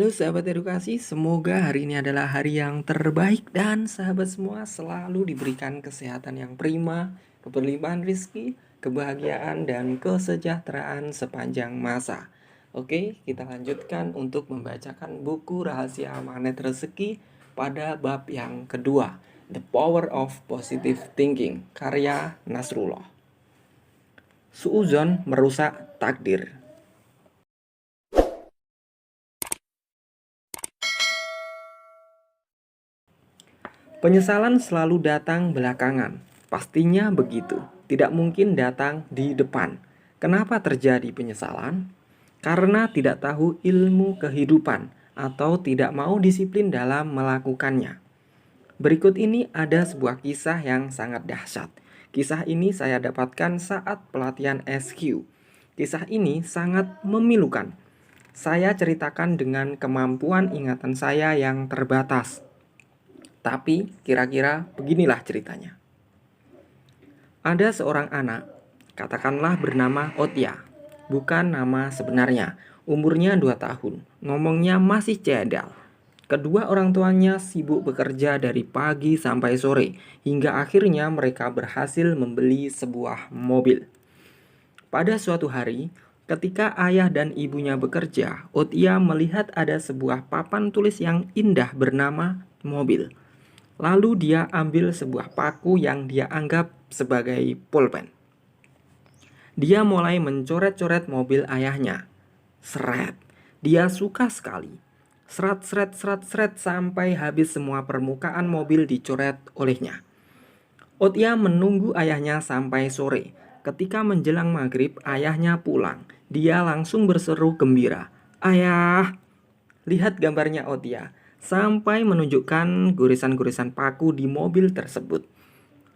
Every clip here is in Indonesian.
Halo sahabat edukasi, semoga hari ini adalah hari yang terbaik dan sahabat semua selalu diberikan kesehatan yang prima, keberlimpahan rizki, kebahagiaan, dan kesejahteraan sepanjang masa. Oke, kita lanjutkan untuk membacakan buku Rahasia Magnet Rezeki pada bab yang kedua, The Power of Positive Thinking, karya Nasrullah. Suudzon merusak takdir. Penyesalan selalu datang belakangan. Pastinya begitu. Tidak mungkin datang di depan. Kenapa terjadi penyesalan? Karena tidak tahu ilmu kehidupan atau tidak mau disiplin dalam melakukannya. Berikut ini ada sebuah kisah yang sangat dahsyat. Kisah ini saya dapatkan saat pelatihan SQ. Kisah ini sangat memilukan. Saya ceritakan dengan kemampuan ingatan saya yang terbatas. Tapi kira-kira beginilah ceritanya. Ada seorang anak, katakanlah bernama Otia. Bukan nama sebenarnya. Umurnya 2 tahun. Ngomongnya masih cedal. Kedua orang tuanya sibuk bekerja dari pagi sampai sore. Hingga akhirnya mereka berhasil membeli sebuah mobil. Pada suatu hari, ketika ayah dan ibunya bekerja, Otia melihat ada sebuah papan tulis yang indah bernama mobil. Lalu dia ambil sebuah paku yang dia anggap sebagai pulpen. Dia mulai mencoret-coret mobil ayahnya. Seret. Dia suka sekali. Seret, seret, seret, seret sampai habis semua permukaan mobil dicoret olehnya. Otia menunggu ayahnya sampai sore. Ketika menjelang maghrib, ayahnya pulang. Dia langsung berseru gembira. "Ayah!" Lihat gambarnya Otia, sampai menunjukkan gurisan-gurisan paku di mobil tersebut.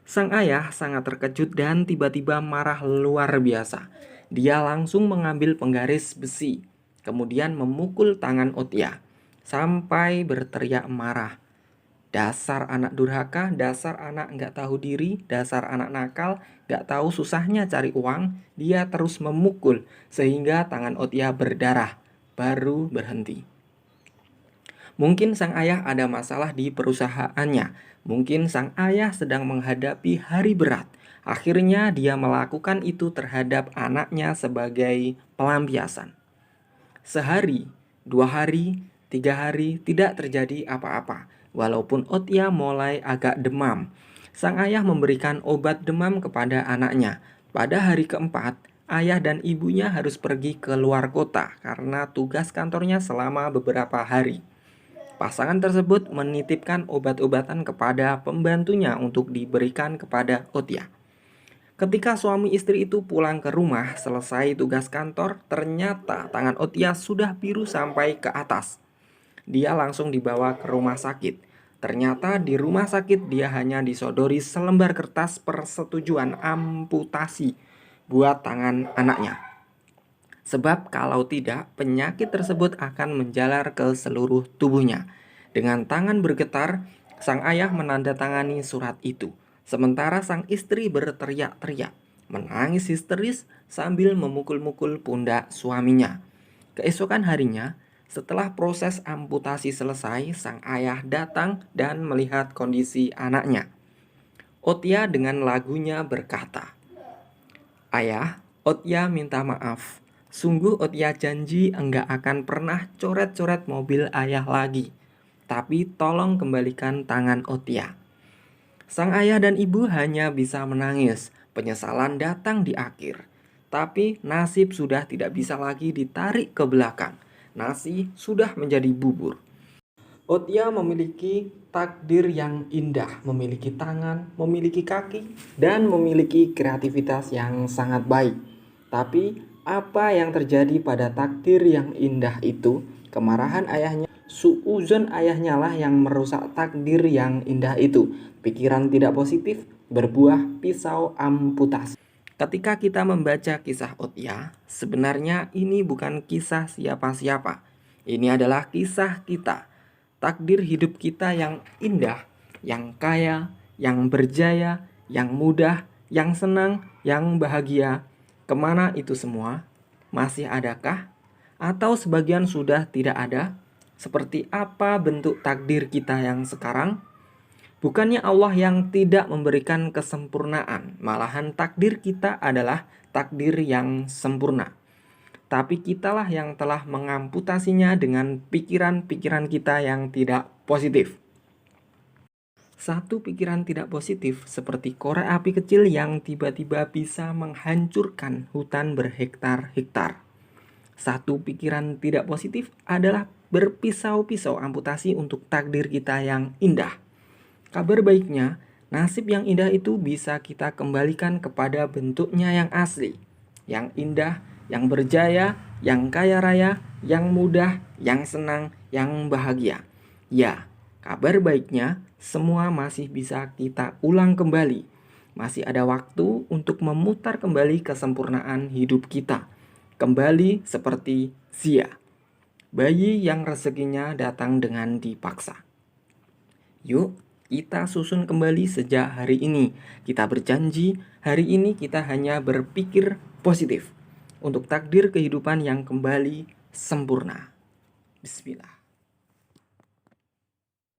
Sang ayah sangat terkejut dan tiba-tiba marah luar biasa. Dia langsung mengambil penggaris besi, kemudian memukul tangan Otia, sampai berteriak marah. "Dasar anak durhaka, dasar anak nggak tahu diri, dasar anak nakal, nggak tahu susahnya cari uang." Dia terus memukul, sehingga tangan Otia berdarah, baru berhenti. Mungkin sang ayah ada masalah di perusahaannya. Mungkin sang ayah sedang menghadapi hari berat. Akhirnya dia melakukan itu terhadap anaknya sebagai pelampiasan. Sehari, 2 hari, 3 hari tidak terjadi apa-apa. Walaupun Otia mulai agak demam. Sang ayah memberikan obat demam kepada anaknya. Pada hari keempat, ayah dan ibunya harus pergi ke luar kota karena tugas kantornya selama beberapa hari. Pasangan tersebut menitipkan obat-obatan kepada pembantunya untuk diberikan kepada Otia. Ketika suami istri itu pulang ke rumah selesai tugas kantor, ternyata tangan Otia sudah biru sampai ke atas. Dia langsung dibawa ke rumah sakit. Ternyata di rumah sakit dia hanya disodori selembar kertas persetujuan amputasi buat tangan anaknya. Sebab kalau tidak, penyakit tersebut akan menjalar ke seluruh tubuhnya. Dengan tangan bergetar, sang ayah menandatangani surat itu. Sementara sang istri berteriak-teriak, menangis histeris sambil memukul-mukul pundak suaminya. Keesokan harinya, setelah proses amputasi selesai, sang ayah datang dan melihat kondisi anaknya. Otia dengan lagunya berkata, "Ayah, Otia minta maaf. Sungguh Otia janji enggak akan pernah coret-coret mobil ayah lagi. Tapi tolong kembalikan tangan Otia." Sang ayah dan ibu hanya bisa menangis. Penyesalan datang di akhir. Tapi nasib sudah tidak bisa lagi ditarik ke belakang. Nasi sudah menjadi bubur. Otia memiliki takdir yang indah, memiliki tangan, memiliki kaki, dan memiliki kreativitas yang sangat baik. Tapi apa yang terjadi pada takdir yang indah itu? Kemarahan ayahnya, suudzon ayahnya lah yang merusak takdir yang indah itu. Pikiran tidak positif berbuah pisau amputasi. Ketika kita membaca kisah Otia, sebenarnya ini bukan kisah siapa-siapa. Ini adalah kisah kita. Takdir hidup kita yang indah, yang kaya, yang berjaya, yang mudah, yang senang, yang bahagia. Kemana itu semua? Masih adakah? Atau sebagian sudah tidak ada? Seperti apa bentuk takdir kita yang sekarang? Bukannya Allah yang tidak memberikan kesempurnaan, malahan takdir kita adalah takdir yang sempurna. Tapi kitalah yang telah mengamputasinya dengan pikiran-pikiran kita yang tidak positif. Satu pikiran tidak positif seperti korek api kecil yang tiba-tiba bisa menghancurkan hutan berhektar-hektar. Satu pikiran tidak positif adalah berpisau-pisau amputasi untuk takdir kita yang indah. Kabar baiknya, nasib yang indah itu bisa kita kembalikan kepada bentuknya yang asli, yang indah, yang berjaya, yang kaya raya, yang mudah, yang senang, yang bahagia. Ya, kabar baiknya, semua masih bisa kita ulang kembali. Masih ada waktu untuk memutar kembali kesempurnaan hidup kita. Kembali seperti Zia, bayi yang rezekinya datang dengan dipaksa. Yuk, kita susun kembali sejak hari ini. Kita berjanji, hari ini kita hanya berpikir positif untuk takdir kehidupan yang kembali sempurna. Bismillah.